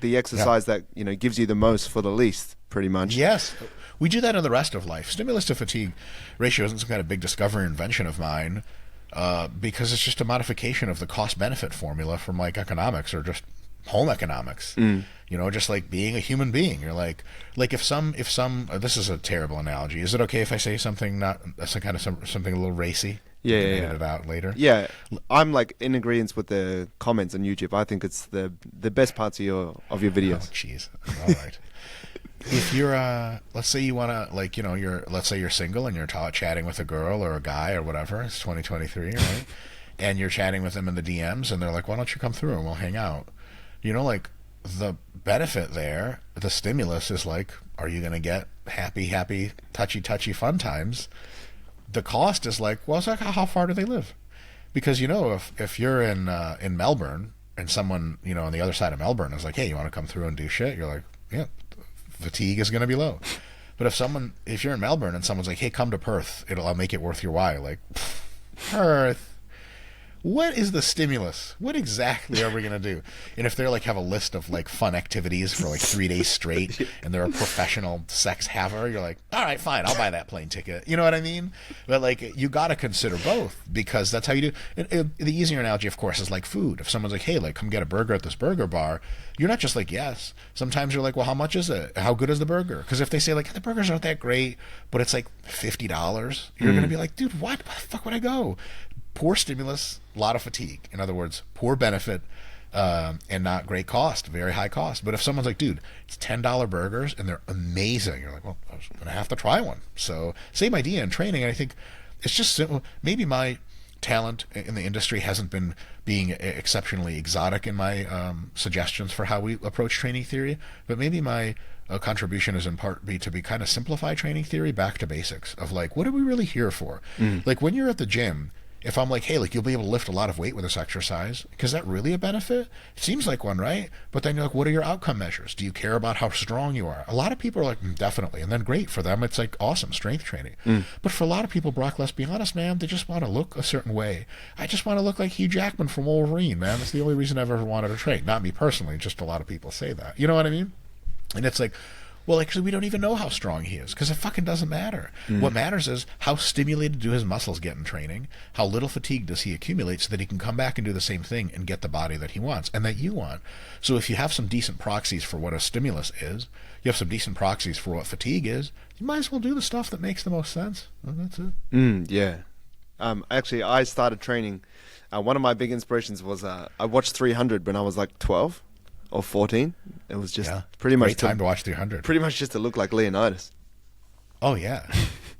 the exercise that, you know, gives you the most for the least, pretty much. Yes. We do that in the rest of life. Stimulus to fatigue ratio isn't some kind of big discovery or invention of mine, because it's just a modification of the cost-benefit formula from like economics or just home economics. You know, just like being a human being. You're like if some this is a terrible analogy. Is it okay if I say something something a little racy? Yeah, You can edit it out later. Yeah, I'm like in agreement with the comments on YouTube. I think it's the best parts of your videos. Oh, jeez. All right. If you're, let's say you want to, like, you know, let's say you're single and you're chatting with a girl or a guy or whatever. It's 2023, right? And you're chatting with them in the DMs, and they're like, "Why don't you come through and we'll hang out?" You know, like the benefit there, the stimulus is like, are you going to get happy, touchy, fun times? The cost is like, well, it's like how far do they live? Because, you know, if you're in Melbourne and someone, you know, on the other side of Melbourne is like, "Hey, you want to come through and do shit?" You're like, yeah, fatigue is going to be low. But if you're in Melbourne and someone's like, "Hey, come to Perth, I'll make it worth your while," like, Perth. What is the stimulus? What exactly are we going to do? And if they're like have a list of like fun activities for like 3 days straight and they're a professional sex haver, you're like, all right, fine, I'll buy that plane ticket. You know what I mean? But like, you got to consider both, because that's how you do. The easier analogy, of course, is like food. If someone's like, "Hey, like come get a burger at this burger bar," you're not just like, yes. Sometimes you're like, well, how much is it? How good is the burger? Because if they say like, the burgers aren't that great, but it's like $50, you're going to be like, dude, what? Why the fuck would I go? Poor stimulus, a lot of fatigue. In other words, poor benefit, and not great cost, very high cost. But if someone's like, "Dude, it's $10 burgers and they're amazing," you're like, well, I was going to have to try one. So same idea in training. And I think it's just simple. Maybe my talent in the industry hasn't been being exceptionally exotic in my suggestions for how we approach training theory, but maybe my contribution is in part to be kind of simplify training theory back to basics of like, what are we really here for? Like when you're at the gym, if I'm like, "Hey, like you'll be able to lift a lot of weight with this exercise," is that really a benefit? It seems like one, right? But then you're like, what are your outcome measures? Do you care about how strong you are? A lot of people are like, definitely. And then great for them. It's like awesome strength training. But for a lot of people, Brock, let's be honest, man, they just want to look a certain way. I just want to look like Hugh Jackman from Wolverine, man. That's the only reason I've ever wanted to train. Not me personally, just a lot of people say that. You know what I mean? And it's like, well, actually, we don't even know how strong he is, because it fucking doesn't matter. What matters is how stimulated do his muscles get in training, how little fatigue does he accumulate so that he can come back and do the same thing and get the body that he wants and that you want. So if you have some decent proxies for what a stimulus is, you have some decent proxies for what fatigue is, you might as well do the stuff that makes the most sense. And that's it. Yeah. Actually, I started training. One of my big inspirations was I watched 300 when I was like 12. Or 14. It was just pretty much great time to watch 300. Pretty much just to look like Leonidas. Oh yeah,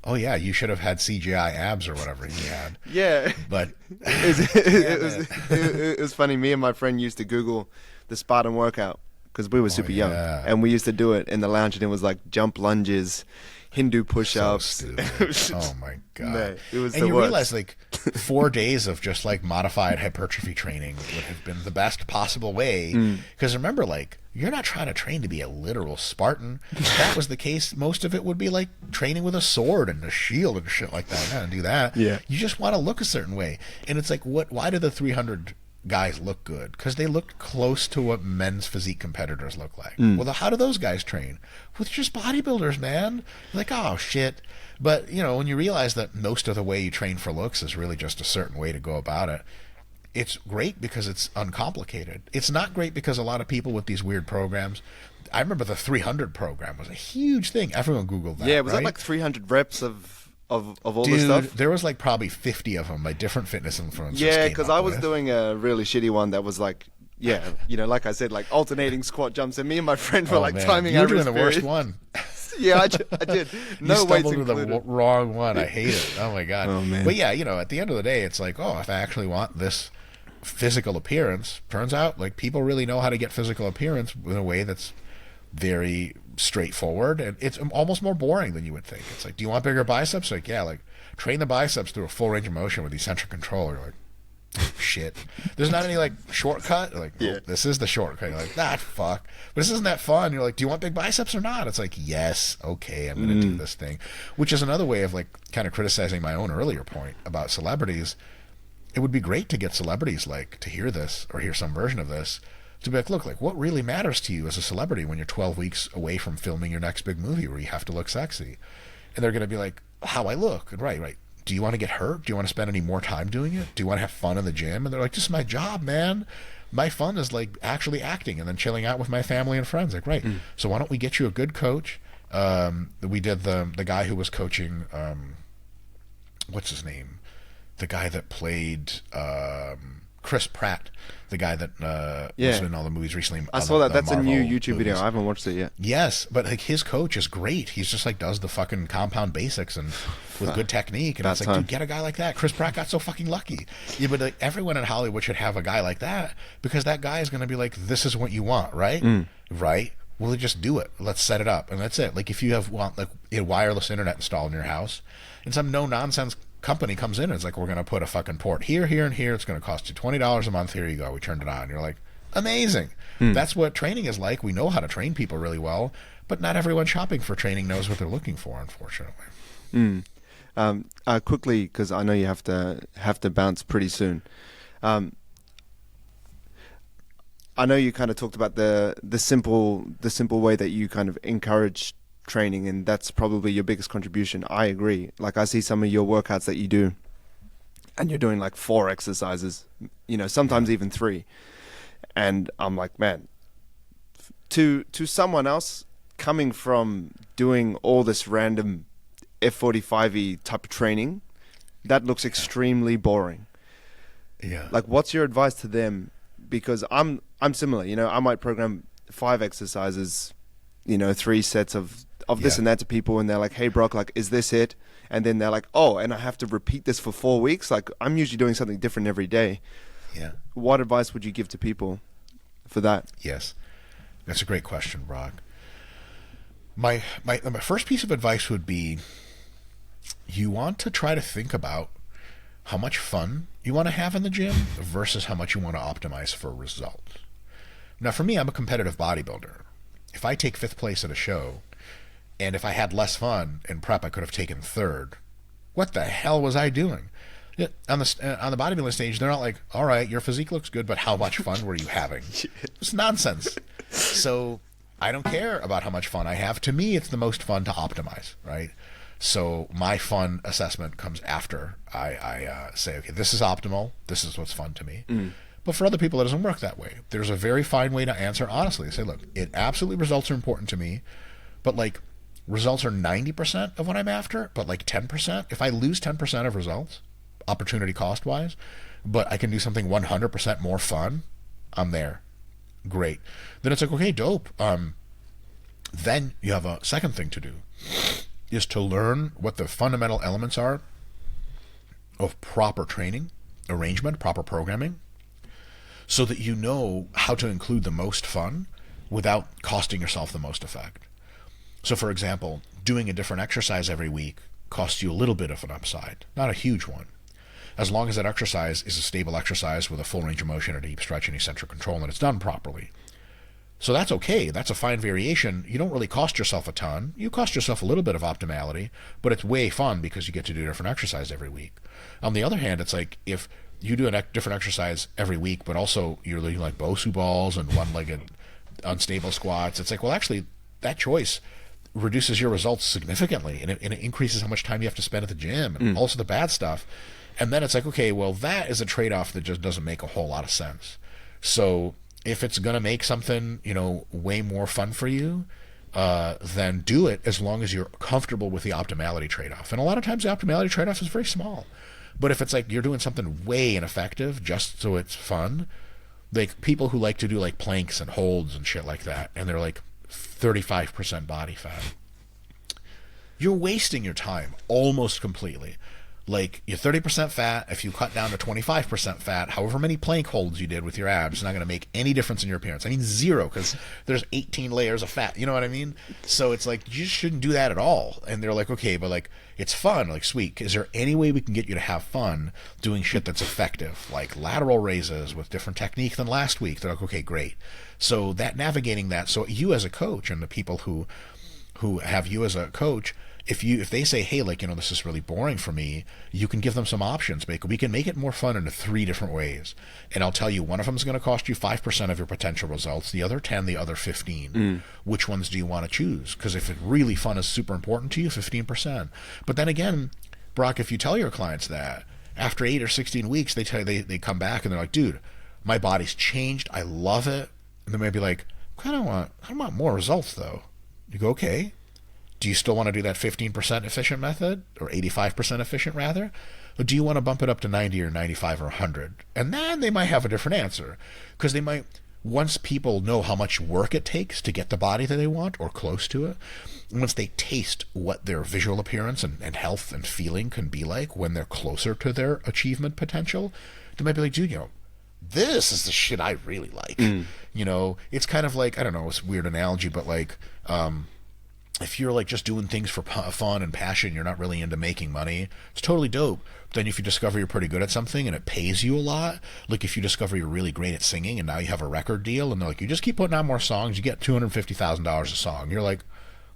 you should have had CGI abs or whatever he had. Yeah, but it was funny. Me and my friend used to Google the Spartan workout because we were super young, and we used to do it in the lounge, and it was like jump lunges, Hindu push-ups. So oh my god! Man, it was and the you worst. realize like 4 days of just like modified hypertrophy training would have been the best possible way. Because remember, like, you're not trying to train to be a literal Spartan. If that was the case, most of it would be like training with a sword and a shield and shit like that. You're not gonna do that. Yeah. You just want to look a certain way, and it's like, why do the 300 guys look good? Because they look close to what men's physique competitors look like. Well, how do those guys train? With just bodybuilders, man. Like, oh shit. But you know, when you realize that most of the way you train for looks is really just a certain way to go about it, it's great because it's uncomplicated. It's not great because a lot of people with these weird programs, I remember the 300 program was a huge thing. Everyone Googled that. Yeah, was right? that like 300 reps of all Dude, the stuff? there was like probably 50 of them by different fitness influencers. Yeah, because I was doing a really shitty one that was like, yeah, you know, like I said, like alternating squat jumps, and me and my friend were like timing you our were doing the wrist worst period. one. Yeah, I did. No you weights stumbled to included. the wrong one. I hate it. Oh my god. Oh, man. But yeah, you know, at the end of the day, it's like, oh, if I actually want this physical appearance, turns out like people really know how to get physical appearance in a way that's very straightforward, and it's almost more boring than you would think. It's like, do you want bigger biceps? Like, yeah, like train the biceps through a full range of motion with eccentric control. You're like, shit. There's not any like shortcut. You're like, oh, this is the shortcut. You're like, fuck. But this isn't that fun. You're like, do you want big biceps or not? It's like, yes, okay, I'm gonna do this thing. Which is another way of like kind of criticizing my own earlier point about celebrities. It would be great to get celebrities like to hear this or hear some version of this, To be like, look, like, what really matters to you as a celebrity when you're 12 weeks away from filming your next big movie where you have to look sexy? And they're going to be like, how I look. And right. Do you want to get hurt? Do you want to spend any more time doing it? Do you want to have fun in the gym? And they're like, this is my job, man. My fun is like actually acting and then chilling out with my family and friends. Like, right. So why don't we get you a good coach? We did the guy who was coaching, what's his name? The guy that played Chris Pratt, the guy that was in all the movies recently. I saw that. That's Marvel a new YouTube video. I haven't watched it yet. Yes, but like his coach is great. He's just like does the fucking compound basics and with good technique. And it's like, dude, get a guy like that. Chris Pratt got so fucking lucky. Yeah, but like, everyone in Hollywood should have a guy like that because that guy is going to be like, this is what you want, right? Right? Well, just do it. Let's set it up, and that's it. Like if you want like a wireless internet installed in your house, and some no nonsense company comes in and it's like, we're going to put a fucking port here, here, and here. It's going to cost you $20 a month. Here you go. We turned it on. You're like, amazing. That's what training is like. We know how to train people really well, but not everyone shopping for training knows what they're looking for, unfortunately. Quickly, because I know you have to bounce pretty soon. I know you kind of talked about the simple way that you kind of encourage training, and that's probably your biggest contribution. I agree. Like I see some of your workouts that you do and you're doing like 4 exercises, sometimes even 3. And I'm like, man, to someone else coming from doing all this random F45y type of training, that looks extremely boring. Yeah. Like what's your advice to them? Because I'm similar, I might program 5 exercises, 3 sets of this and that to people, and they're like, hey Brock, like, is this it? And then they're like, oh, and I have to repeat this for 4 weeks. Like I'm usually doing something different every day. Yeah. What advice would you give to people for that? Yes. That's a great question, Brock. My first piece of advice would be, you want to try to think about how much fun you want to have in the gym versus how much you want to optimize for results. Now, for me, I'm a competitive bodybuilder. If I take 5th place at a show, and if I had less fun in prep, I could have taken 3rd. What the hell was I doing? On the bodybuilding stage, they're not like, all right, your physique looks good, but how much fun were you having? It's nonsense. So I don't care about how much fun I have. To me, it's the most fun to optimize, right? So my fun assessment comes after I say, okay, this is optimal. This is what's fun to me. But for other people, it doesn't work that way. There's a very fine way to answer honestly. Say, look, it absolutely results are important to me, but like results are 90% of what I'm after, but like 10%. If I lose 10% of results, opportunity cost wise, but I can do something 100% more fun, I'm there. Great. Then it's like, okay, dope. Then you have a second thing to do, is to learn what the fundamental elements are of proper training, arrangement, proper programming, so that you know how to include the most fun without costing yourself the most effect. So for example, doing a different exercise every week costs you a little bit of an upside, not a huge one. As long as that exercise is a stable exercise with a full range of motion, a deep stretch, and eccentric control, and it's done properly. So that's okay. That's a fine variation. You don't really cost yourself a ton. You cost yourself a little bit of optimality, but it's way fun because you get to do a different exercise every week. On the other hand, it's like if you do a different exercise every week, but also you're doing like Bosu balls and one-legged unstable squats, it's like, well, actually, that choice reduces your results significantly, and it increases how much time you have to spend at the gym, and also the bad stuff. And then it's like, okay, well, that is a trade-off that just doesn't make a whole lot of sense. So if it's going to make something, way more fun for you, then do it as long as you're comfortable with the optimality trade-off. And a lot of times the optimality trade-off is very small. But if it's like you're doing something way ineffective just so it's fun, like people who like to do like planks and holds and shit like that, and they're like 35% body fat, you're wasting your time almost completely. Like, you're 30% fat. If you cut down to 25% fat, however many plank holds you did with your abs, it's not going to make any difference in your appearance. I mean, 0, because there's 18 layers of fat. You know what I mean? So it's like, you shouldn't do that at all. And they're like, okay, but like, it's fun. Like, sweet. Is there any way we can get you to have fun doing shit that's effective? Like lateral raises with different technique than last week. They're like, okay, great. So that navigating that, so you as a coach and the people who have you as a coach, if they say, hey, like, this is really boring for me, you can give them some options. We can make it more fun in 3 different ways. And I'll tell you, one of them is going to cost you 5% of your potential results, the other 10, the other 15. Which ones do you want to choose? Because if it really fun is super important to you, 15%. But then again, Brock, if you tell your clients that, after 8 or 16 weeks, they come back and they're like, dude, my body's changed. I love it. And they may be like, I want more results though. You go, okay. Do you still want to do that 15% efficient method, or 85% efficient rather? Or do you want to bump it up to 90 or 95 or 100? And then they might have a different answer, because they might, once people know how much work it takes to get the body that they want or close to it, once they taste what their visual appearance and health and feeling can be like when they're closer to their achievement potential, they might be like, dude, this is the shit I really like. It's kind of like, I don't know, it's a weird analogy, but like, if you're like just doing things for fun and passion, you're not really into making money, it's totally dope. Then if you discover you're pretty good at something and it pays you a lot, like if you discover you're really great at singing and now you have a record deal and they're like, you just keep putting out more songs, you get $250,000 a song. You're like,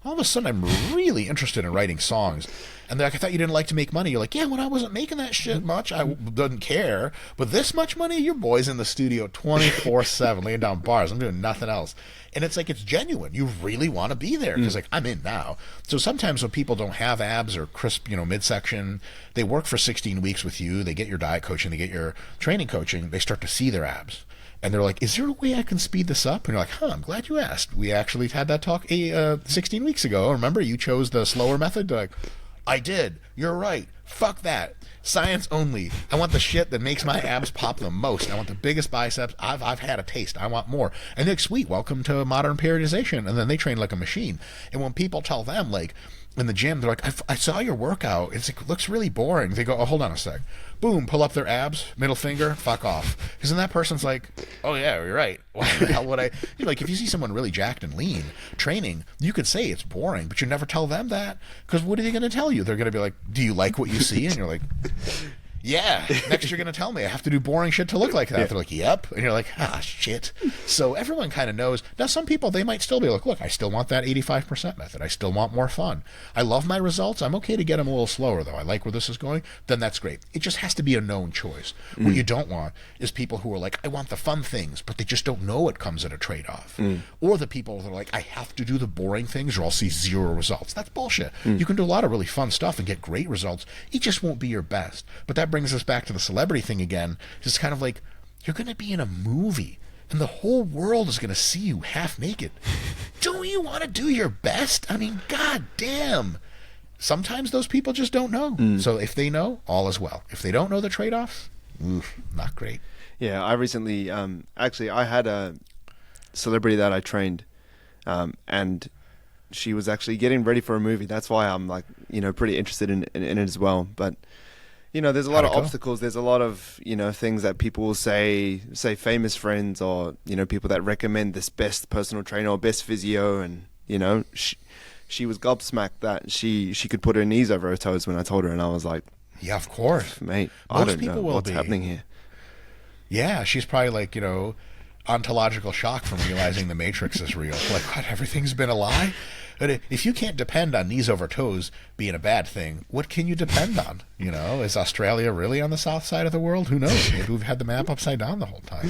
all of a sudden I'm really interested in writing songs. And they're like, I thought you didn't like to make money. You're like, yeah, when I wasn't making that shit much, I didn't care. But this much money, your boy's in the studio 24/7 laying down bars. I'm doing nothing else. And it's like, it's genuine. You really want to be there because like, I'm in now. So sometimes when people don't have abs or crisp, midsection, they work for 16 weeks with you. They get your diet coaching, they get your training coaching. They start to see their abs. And they're like, is there a way I can speed this up? And you're like, I'm glad you asked. We actually had that talk 16 weeks ago. Remember, you chose the slower method? They're like, I did. You're right. Fuck that. Science only. I want the shit that makes my abs pop the most. I want the biggest biceps. I've had a taste. I want more. And they're like, sweet, welcome to modern periodization. And then they train like a machine. And when people tell them, like, in the gym, they're like, I saw your workout. It's like, it looks really boring. They go, oh, hold on a sec. Boom, pull up their abs, middle finger, fuck off. Because then that person's like, oh yeah, you're right. Why the hell would I? Like, if you see someone really jacked and lean training, you could say it's boring, but you never tell them that. Because what are they going to tell you? They're going to be like, do you like what you see? And you're like, yeah, next you're going to tell me I have to do boring shit to look like that. Yeah. They're like, yep. And you're like, shit. So everyone kind of knows. Now, some people, they might still be like, look, I still want that 85% method. I still want more fun. I love my results. I'm okay to get them a little slower, though. I like where this is going. Then that's great. It just has to be a known choice. What you don't want is people who are like, I want the fun things, but they just don't know it comes at a trade-off. Or the people that are like, I have to do the boring things or I'll see zero results. That's bullshit. You can do a lot of really fun stuff and get great results. It just won't be your best. But that brings us back to the celebrity thing again. It's kind of like, you're going to be in a movie and the whole world is going to see you half naked. Don't you want to do your best? I mean, god damn. Sometimes those people just don't know. So if they know, all is well. If they don't know the trade-offs, not great. Yeah, I recently, actually, I had a celebrity that I trained, and she was actually getting ready for a movie. That's why I'm like, pretty interested in it as well. But there's a lot of obstacles. There's a lot of, things that people will say famous friends or, people that recommend this best personal trainer or best physio. And, she was gobsmacked that she could put her knees over her toes when I told her. And I was like, yeah, of course. Mate, most I don't people know will what's be happening here. Yeah, she's probably like, ontological shock from realizing the Matrix is real. Like, what, everything's been a lie? But if you can't depend on knees over toes being a bad thing, what can you depend on? Is Australia really on the south side of the world? Who knows? Maybe we've had the map upside down the whole time.